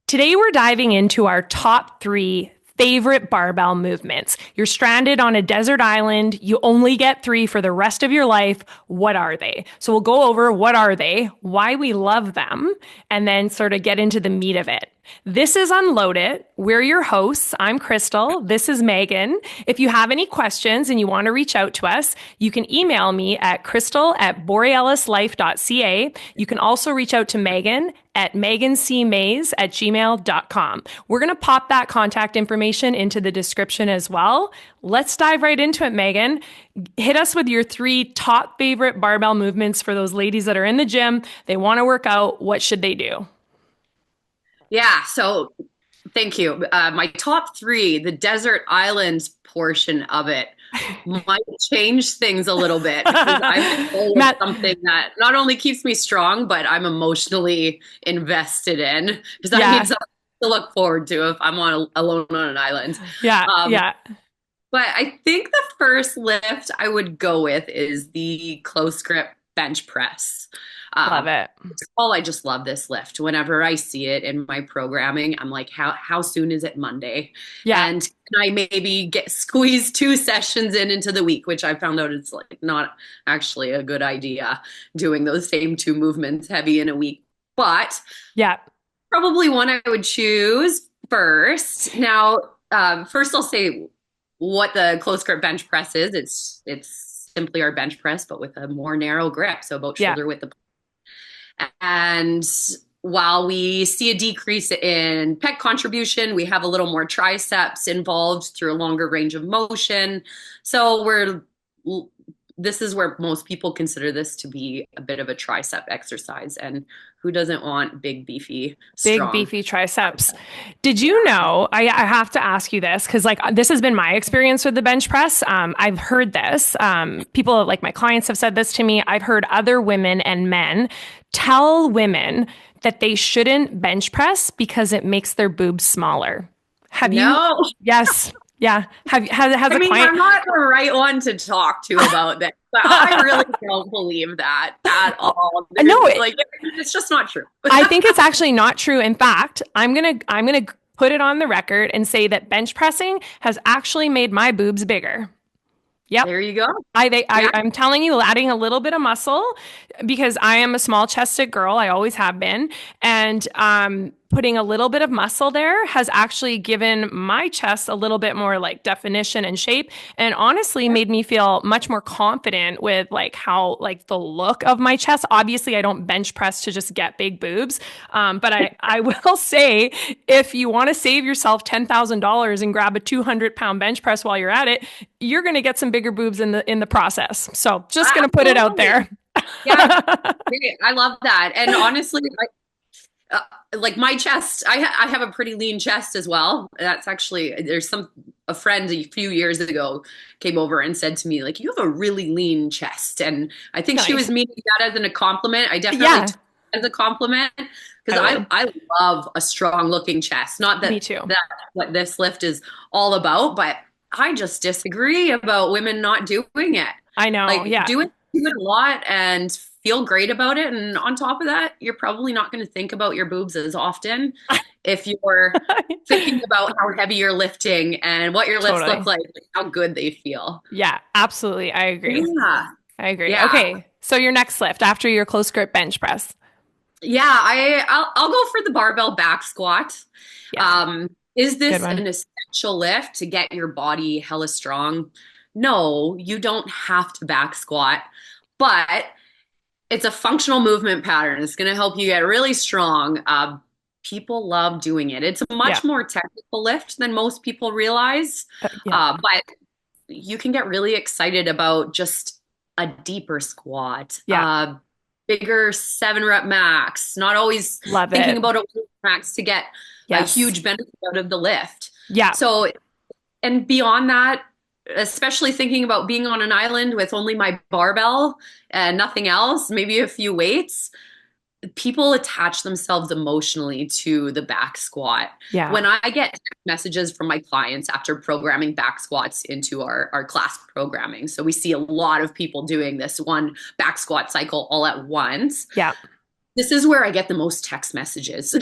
Today, we're diving into our top 3 favorite barbell movements. You're stranded on a desert island. You only get 3 for the rest of your life. What are they? So we'll go over what are they, why we love them, and then sort of get into the meat of it. This is Unloaded. We're your hosts. I'm Crystal. This is Megan. If you have any questions and you want to reach out to us, you can email me at crystal@borealislife.ca. You can also reach out to Megan at megancmaes@gmail.com. We're going to pop that contact information into the description as well. Let's dive right into it, Megan. Hit us with your 3 top favorite barbell movements for those ladies that are in the gym. They want to work out. What should they do? Yeah, so thank you. My top 3, the desert islands portion of it might change things a little bit because I'm something that not only keeps me strong, but I'm emotionally invested in because I need something to look forward to if I'm alone on an island. Yeah. But I think the first lift I would go with is the close grip bench press. Love it. I just love this lift. Whenever I see it in my programming, I'm like, how soon is it Monday? Yeah. And can I maybe squeeze 2 sessions into the week, which I found out it's like not actually a good idea doing those same 2 movements heavy in a week. But yeah, probably one I would choose first. Now, first I'll say what the close grip bench press is. It's simply our bench press, but with a more narrow grip. So about shoulder width. And while we see a decrease in pec contribution, we have a little more triceps involved through a longer range of motion. So this is where most people consider this to be a bit of a tricep exercise. And who doesn't want big, beefy triceps? Did you know, I have to ask you this, because this has been my experience with the bench press. I've heard this. People like my clients have said this to me. I've heard other women and men tell women that they shouldn't bench press because it makes their boobs smaller. Have you? Yes. Yeah. Has a client? I'm not the right one to talk to about that, but I really don't believe that at all. It's just not true. I think it's actually not true. In fact, I'm gonna put it on the record and say that bench pressing has actually made my boobs bigger. Yep. There you go. I'm telling you, adding a little bit of muscle, because I am a small chested girl. I always have been. And putting a little bit of muscle there has actually given my chest a little bit more definition and shape, and honestly made me feel much more confident with how the look of my chest. Obviously, I don't bench press to just get big boobs. But I will say, if you want to save yourself $10,000 and grab a 200-pound bench press while you're at it, you're going to get some bigger boobs in the process. So just going to put it out there. Yeah, I love that. And honestly, my chest, I have a pretty lean chest as well. That's actually, a friend a few years ago came over and said to me, you have a really lean chest. And I think she was meaning that as a compliment. I definitely took it as a compliment, because I love a strong looking chest. Not that, me too. That's what this lift is all about, but I just disagree about women not doing it. I know. Do it a lot and feel great about it. And on top of that, you're probably not going to think about your boobs as often if you're thinking about how heavy you're lifting and what your lifts look like, how good they feel. Yeah, absolutely. I agree. Yeah. I agree. Yeah. Okay. So your next lift after your close grip bench press. Yeah, I'll go for the barbell back squat. Yeah. Is this an essential lift to get your body hella strong? No, you don't have to back squat, but it's a functional movement pattern. It's going to help you get really strong. People love doing it. It's a much more technical lift than most people realize, but you can get really excited about just a deeper squat, bigger 7-rep max, not always thinking about a max to get a huge benefit out of the lift. Yeah. So, and beyond that, especially thinking about being on an island with only my barbell and nothing else, maybe a few weights, people attach themselves emotionally to the back squat. Yeah. When I get messages from my clients after programming back squats into our class programming, so we see a lot of people doing this one back squat cycle all at once. Yeah. This is where I get the most text messages.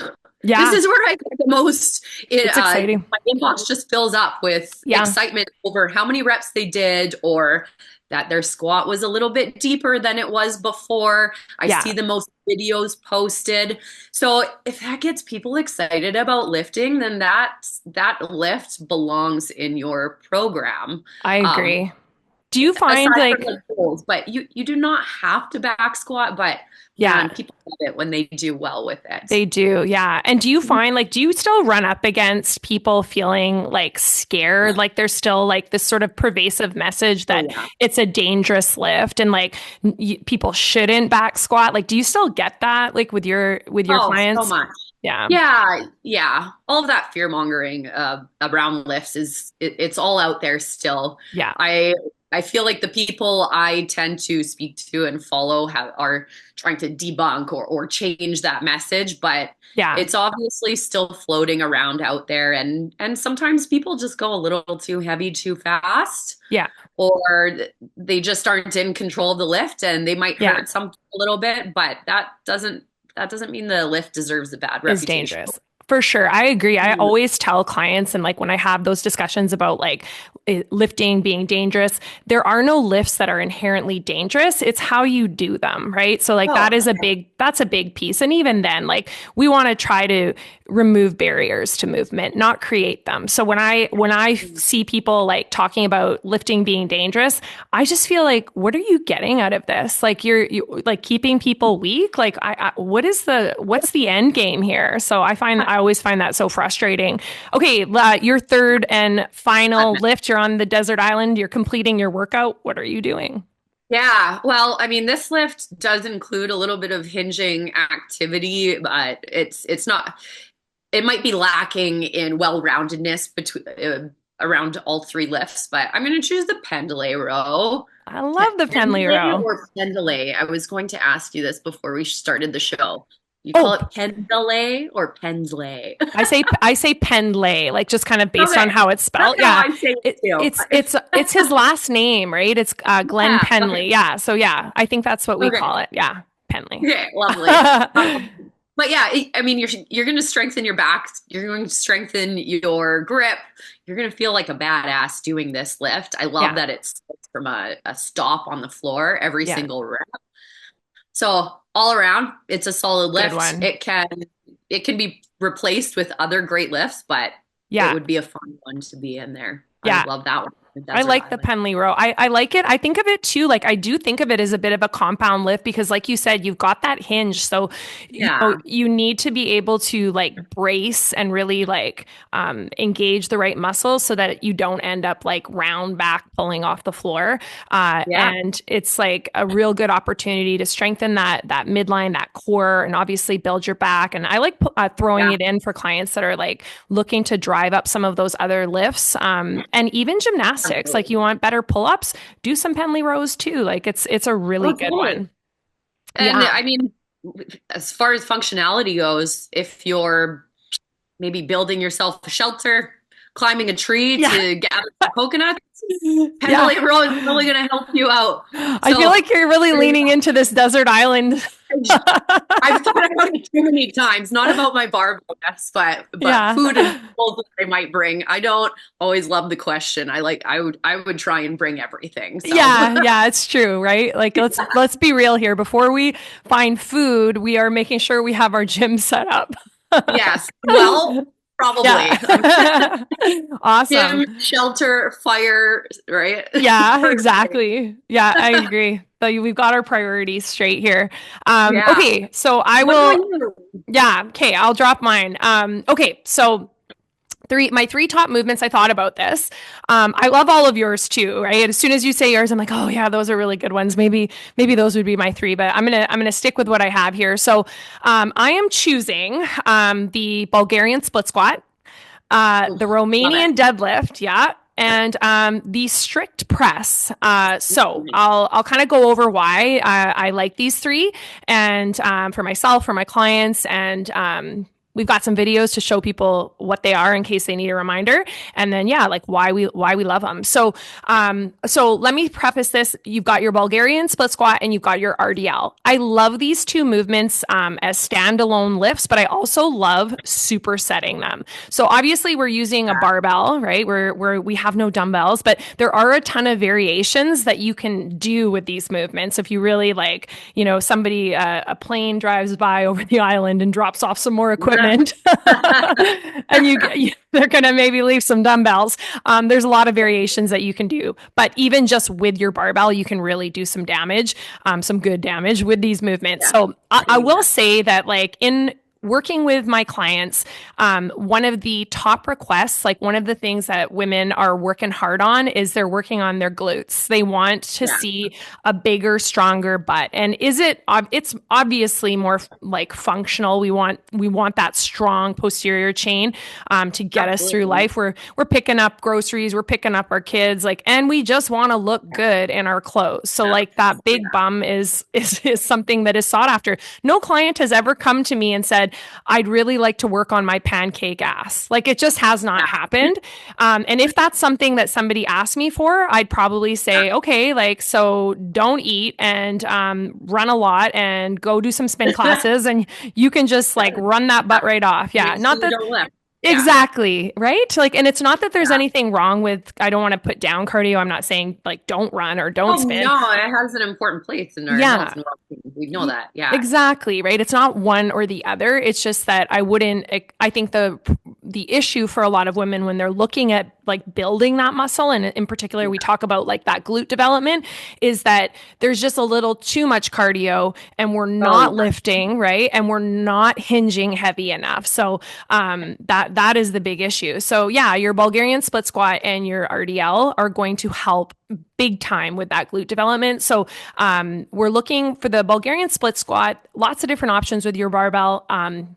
This Yeah. is where I get the most. It's exciting. My inbox just fills up with Yeah. excitement over how many reps they did, or that their squat was a little bit deeper than it was before. I Yeah. see the most videos posted. So if that gets people excited about lifting, then that lift belongs in your program. I Um, agree. Do you find Aside from like, the goals, but you do not have to back squat, but yeah, man, people love it when they do well with it. they do. Yeah. And do you find like, do you still run up against people feeling like scared? Like there's still like this sort of pervasive message Oh that yeah. it's a dangerous lift and like people shouldn't back squat. Like, do you still get that like with your Oh, so clients? much. Yeah. Yeah, yeah. All of that fear mongering around lifts it's all out there still. Yeah. I I feel like the people I tend to speak to and follow are trying to debunk or change that message, but Yeah. it's obviously still floating around out there, and sometimes people just go a little too heavy too fast, Yeah. or they just aren't in control of the lift and they might Yeah. hurt some a little bit, but that doesn't mean the lift deserves a bad Is reputation. dangerous. For sure. I agree. I Mhm. always tell clients, and like when I have those discussions about like lifting being dangerous, there are no lifts that are inherently dangerous. It's how you do them, right? So like Oh, that's a big piece. And even then, like we want to try to remove barriers to movement, not create them. So when I see people like talking about lifting being dangerous, I just feel like, what are you getting out of this? Like you like keeping people weak. Like what's the end game here? So I always find that so frustrating. Okay, your third and final lift. You're on the desert island. You're completing your workout. What are you doing? yeah. Well, I mean, this lift does include a little bit of hinging activity, but it's not. It might be lacking in well-roundedness between around all three lifts. But I'm going to choose the pendlay row. I love the Penley Pendlay row. or pendlay? I was going to ask you this before we started the show. You call Oh, it pendlay or pendlay? I say Pendlay, like just kind of based on Okay, how it's spelled. that's how Yeah, I say it too. it's his last name, right? It's Glenn Yeah. Okay. Penley. Yeah, so yeah, I think that's what we Okay. call it. Yeah, Penley. Okay. Lovely. But yeah, I mean, you're going to strengthen your back. You're going to strengthen your grip. You're going to feel like a badass doing this lift. I love Yeah, that it's from a stop on the floor every yeah, single rep. So all around, it's a solid good lift. one. It can be replaced with other great lifts, but it Yeah, would be a fun one to be in there. I yeah. love that one. The I Desert like the Island. Penley row. I like it. I think of it too. Like I do think of it as a bit of a compound lift because, like you said, you've got that hinge. So, Yeah. you need to be able to like brace and really like engage the right muscles so that you don't end up like round back pulling off the floor. Yeah. And it's like a real good opportunity to strengthen that midline, that core, and obviously build your back. And I like throwing Yeah. it in for clients that are like looking to drive up some of those other lifts, and even gymnastics. Like you want better pull-ups, do some Penley rows too. Like it's a really Oh, good totally. one. And Yeah. I mean, as far as functionality goes, if you're maybe building yourself a shelter, climbing a tree Yeah. to gather some coconuts, Yeah. pendulum row is really going to help you out. I feel So like you're really leaning into this desert island. I've thought about it too many times, not about my barbell, yes, but Yeah. food and tools that I might bring. I don't always love the question. I would try and bring everything. So Yeah, yeah, it's true, right? Like let's be real here. Before we find food, we are making sure we have our gym set up. yes, well, probably. Yeah. Awesome. Gym, shelter, fire, right? Yeah, Perfect. exactly. Yeah, I agree. So we've got our priorities straight here. Yeah. Okay, so I What about will, you? yeah, okay, I'll drop mine. Okay, so my three top movements. I thought about this. I love all of yours too, right? As soon as you say yours, I'm like, oh yeah, those are really good ones. Maybe those would be my three, but I'm gonna stick with what I have here. So I am choosing the Bulgarian split squat, Oof, the love it. Romanian deadlift, yeah, and the strict press. So I'll kind of go over why I like these three, and for myself, for my clients, and We've got some videos to show people what they are in case they need a reminder. And then, yeah, like why we love them. So let me preface this. You've got your Bulgarian split squat and you've got your RDL. I love these two movements as standalone lifts, but I also love supersetting them. So obviously we're using a barbell, right? Where we have no dumbbells, but there are a ton of variations that you can do with these movements. If you really like, somebody, a plane drives by over the island and drops off some more equipment and they're going to maybe leave some dumbbells. There's a lot of variations that you can do, but even just with your barbell, you can really do some damage, some good damage with these movements. So I will say that like in working with my clients, one of the top requests, like one of the things that women are working hard on is they're working on their glutes. They want to see a bigger, stronger butt. And it's obviously more like functional. We want that strong posterior chain to get us through life. We're picking up groceries, we're picking up our kids, and we just want to look good in our clothes. So like that big bum is something that is sought after. No client has ever come to me and said, I'd really like to work on my pancake ass. Like it just has not happened. And if that's something that somebody asked me for, I'd probably say, okay, so don't eat and run a lot and go do some spin classes and you can just run that butt right off. Yeah. Not that. Exactly. Right. And it's not that there's anything wrong with, I don't want to put down cardio. I'm not saying don't run or don't spin. No, it has an important place in our health and well-being. We know that. Yeah. Exactly. Right. It's not one or the other. It's just that I think the issue for a lot of women when they're looking at building that muscle, and in particular, we talk about that glute development, is that there's just a little too much cardio and we're not lifting, right? And we're not hinging heavy enough. So that is the big issue. So yeah, your Bulgarian split squat and your RDL are going to help big time with that glute development. So we're looking for the Bulgarian split squat, lots of different options with your barbell.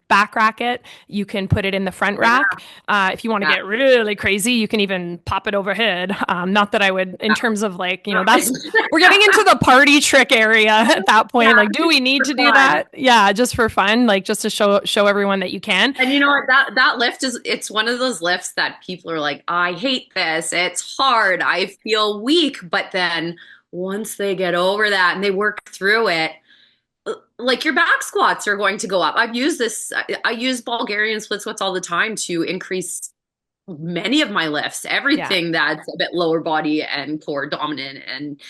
Back racket, you can put it in the front rack. If you want to get really crazy, you can even pop it overhead. Not that I would, in terms of we're getting into the party trick area at that point. Do we need to do that? Yeah, just for fun, just to show everyone that you can. And you know what, that lift it's one of those lifts that people are like, I hate this. It's hard. I feel weak. But then once they get over that and they work through it, your back squats are going to go up. I use Bulgarian split squats all the time to increase many of my lifts, everything that's a bit lower body and core dominant. And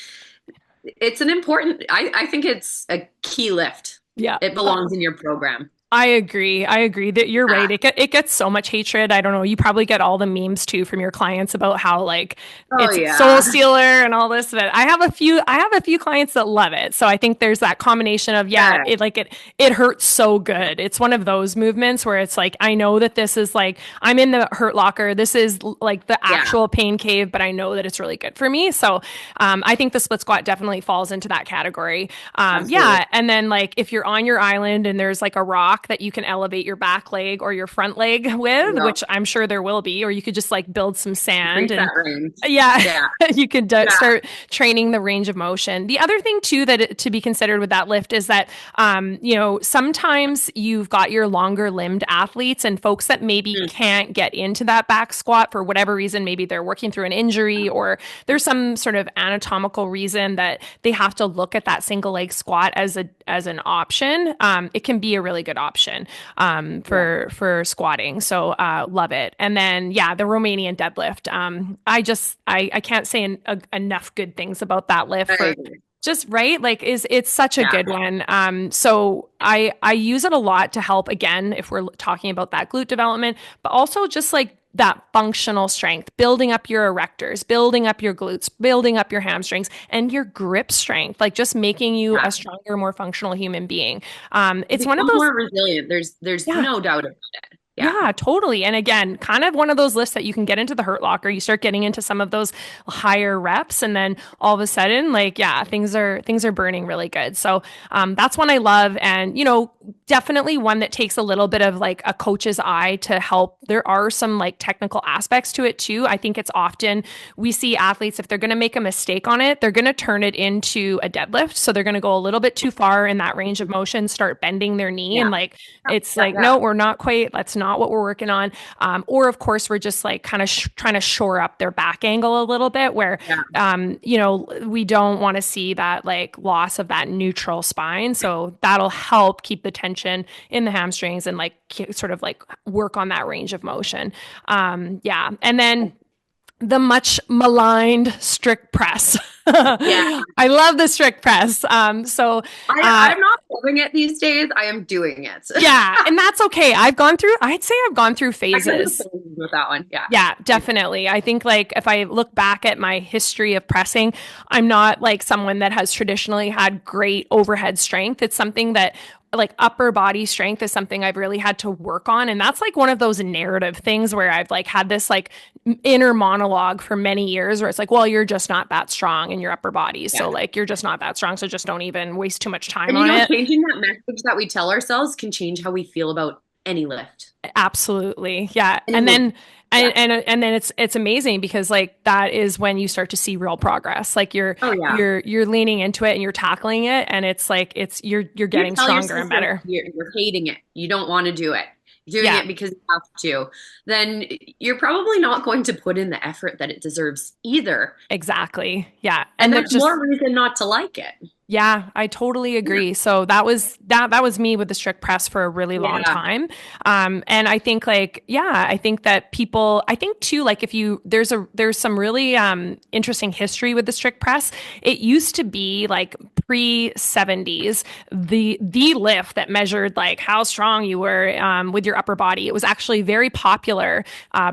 it's I think it's a key lift. Yeah. It belongs in your program. I agree that you're right. It gets so much hatred. I don't know. You probably get all the memes too from your clients about how it's soul stealer and all this. But I have a few clients that love it. So I think there's that combination of it hurts so good. It's one of those movements where it's I know that this is I'm in the hurt locker. This is the actual pain cave, but I know that it's really good for me. So I think the split squat definitely falls into that category. And then if you're on your island and there's a rock that you can elevate your back leg or your front leg with, which I'm sure there will be, or you could just build some sand and you could start training the range of motion. The other thing too to be considered with that lift is that sometimes you've got your longer limbed athletes and folks that maybe can't get into that back squat for whatever reason. Maybe they're working through an injury or there's some sort of anatomical reason that they have to look at that single leg squat as an option. It can be a really good option for squatting. So love it. And then the Romanian deadlift. I can't say enough good things about that lift. It's such a good one. So I use it a lot to help, again, if we're talking about that glute development, but also just that functional strength, building up your erectors, building up your glutes, building up your hamstrings and your grip strength, just making you a stronger, more functional human being. It's one of those more resilient. There's no doubt about it. Yeah. Yeah, totally. And again, kind of one of those lists that you can get into the hurt locker. You start getting into some of those higher reps, and then all of a sudden, like, yeah, things are burning really good. So that's one I love, and definitely one that takes a little bit of like a coach's eye to help. There are some like technical aspects to it too. I think it's often we see athletes, if they're going to make a mistake on it, they're going to turn it into a deadlift. So they're going to go a little bit too far in that range of motion, start bending their knee, Yeah. and like it's Yeah. like, Yeah. no, we're not quite. That's not what we're working on. Or of course, we're just like kind of trying to shore up their back angle a little bit, where Yeah. we don't want to see that like loss of that neutral spine. So that'll help keep the tension in the hamstrings and like sort of like work on that range of motion. Yeah, and then the much maligned strict press. Yeah. I love the strict press. So I'm not doing it these days. I am doing it. yeah, and that's okay. I'd say I've gone through I can phases. with that one. Yeah. Yeah, definitely. I think like if I look back at my history of pressing, I'm not like someone that has traditionally had great overhead strength. It's something that like upper body strength is something I've really had to work on. And that's like one of those narrative things where I've like had this like inner monologue for many years where it's like, well, you're just not that strong in your upper body. Yeah. So like you're just not that strong. So just don't even waste too much time And on it. changing that message that we tell ourselves can change how we feel about any lift. Absolutely. Yeah. Any And movement. then and then it's amazing because like that is when you start to see real progress. Like you're Oh yeah. you're leaning into it and you're tackling it, and it's like you're You getting tell stronger yourself and better. you're hating it. You don't want to do it. You're doing Yeah, it because you have to. Then you're probably not going to put in the effort that it deserves either. exactly. Yeah. And And there's that's just more reason not to like it. yeah, I totally agree. So that was me with the strict press for a really long Yeah. time. And I think like, yeah, I think that people, I think too, like if you, there's some really interesting history with the strict press. It used to be like pre 70s, the lift that measured like how strong you were with your upper body. It was actually very popular Yeah.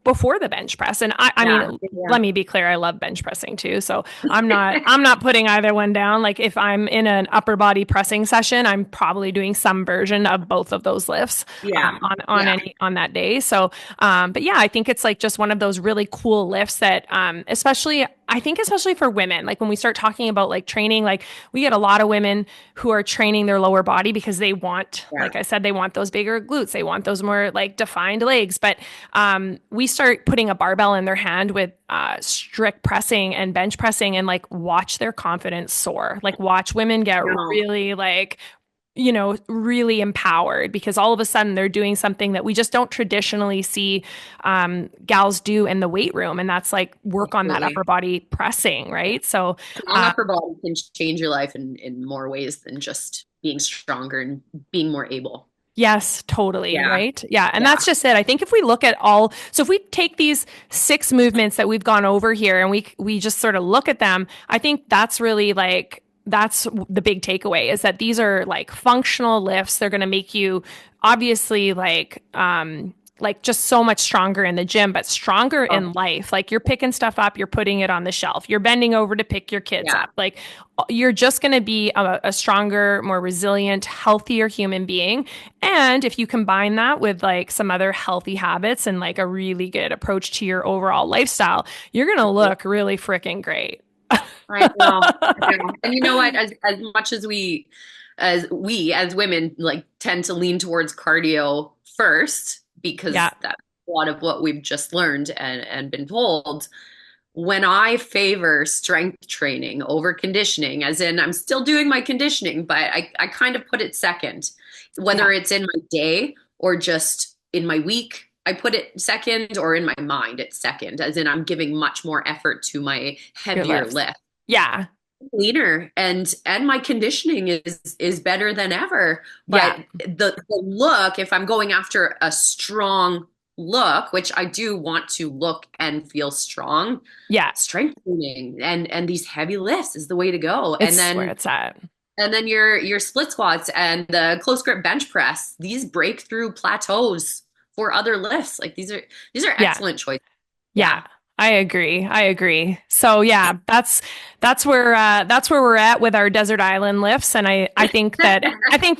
before the bench press. And I Yeah. mean, Yeah. let me be clear, I love bench pressing too. So I'm not putting either one down. Like if I'm in an upper body pressing session, I'm probably doing some version of both of those lifts Yeah. on Yeah. any on that day. So but yeah, I think it's like just one of those really cool lifts that especially for women, like when we start talking about like training, like we get a lot of women who are training their lower body because they want, Yeah. like I said, they want those bigger glutes, they want those more like defined legs. But we start putting a barbell in their hand with strict pressing and bench pressing, and like watch their confidence soar. Like watch women get No. really like really empowered because all of a sudden they're doing something that we just don't traditionally see gals do in the weight room. And that's like work on that Absolutely. upper body pressing, right? So, Strong upper body can change your life in more ways than just being stronger and being more able. yes, totally, Yeah. right? Yeah. And Yeah. that's just it. I think if we look at so if we take these 6 movements that we've gone over here and we just sort of look at them, I think that's really like, that's the big takeaway is that these are like functional lifts. They're going to make you obviously like just so much stronger in the gym, but stronger in Oh, life. Like you're picking stuff up, you're putting it on the shelf, you're bending over to pick your kids yeah. up. Like you're just going to be a stronger, more resilient, healthier human being. And if you combine that with like some other healthy habits and like a really good approach to your overall lifestyle, you're going to look really freaking great. I know. I know. And you know what? As much as women like tend to lean towards cardio first, because Yeah. that's a lot of what we've just learned and been told. When I favor strength training over conditioning, as in I'm still doing my conditioning, but I kind of put it second, Yeah. whether it's in my day or just in my week. I put it second, or in my mind, it's second, as in I'm giving much more effort to my Your heavier lifts. lift. Yeah. Leaner, and my conditioning is better than ever. But Yeah. the look, if I'm going after a strong look, which I do want to look and feel strong, Yeah. strength training and these heavy lifts is the way to go. And It's where then it's at. your split squats and the close grip bench press, these breakthrough plateaus for other lifts. Like these are Yeah. excellent choices. Yeah. Yeah. I agree. I agree. So yeah, that's where we're at with our desert island lifts, and I think that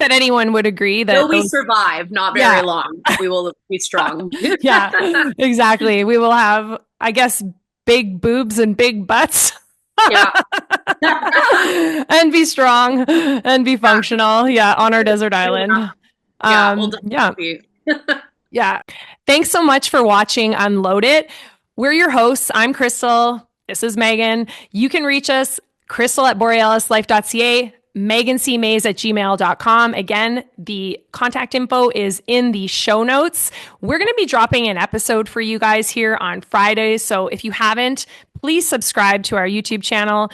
anyone would agree Will that we those. survive? Not very Yeah, long, but we will be strong. yeah, exactly. We will have, I guess, big boobs and big butts. Yeah. And be strong and be functional. Yeah, on our desert island. Yeah, we'll Yeah. definitely Yeah. Thanks so much for watching Unload It. We're your hosts. I'm Crystal. This is Megan. You can reach us, Crystal at borealislife.ca, megancmaes at gmail.com. Again, the contact info is in the show notes. We're going to be dropping an episode for you guys here on Fridays. So if you haven't, please subscribe to our YouTube channel.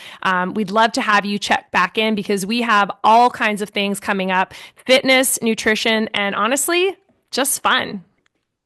We'd love to have you check back in because we have all kinds of things coming up: fitness, nutrition, and honestly, just fun.